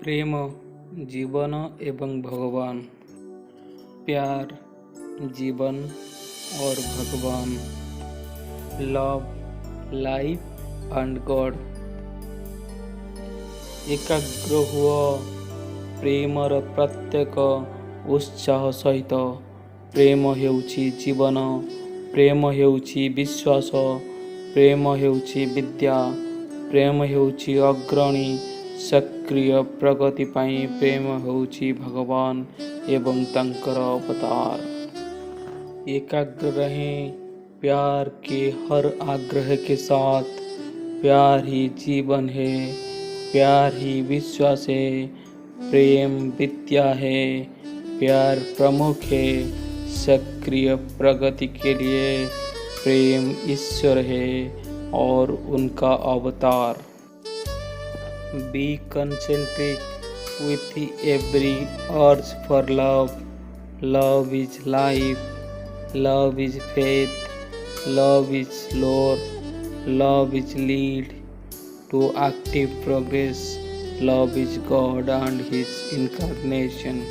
प्रेम जीवन एवं भगवान। प्यार जीवन और भगवान। Love life and God. एकाग्र हुआ प्रेमर प्रत्येक उत्साह सहित। प्रेम हेउछि जीवन, प्रेम हेउछि विश्वास, प्रेम हेउछि विद्या, प्रेम हेउछि अग्रणी सक्रिय प्रगति पाई। प्रेम हेउछि भगवान एवं तंकर अवतार। एकाग्र रहें प्यार के हर आग्रह के साथ। प्यार ही जीवन है, प्यार ही विश्वास है, प्रेम विद्या है, प्यार प्रमुख है। सक्रिय प्रगति के लिए प्रेम ईश्वर है और उनका अवतार। Be concentric with every urge for love. Love is life. Love is faith. Love is lore. Love is lead to active progress. Love is God and His incarnation.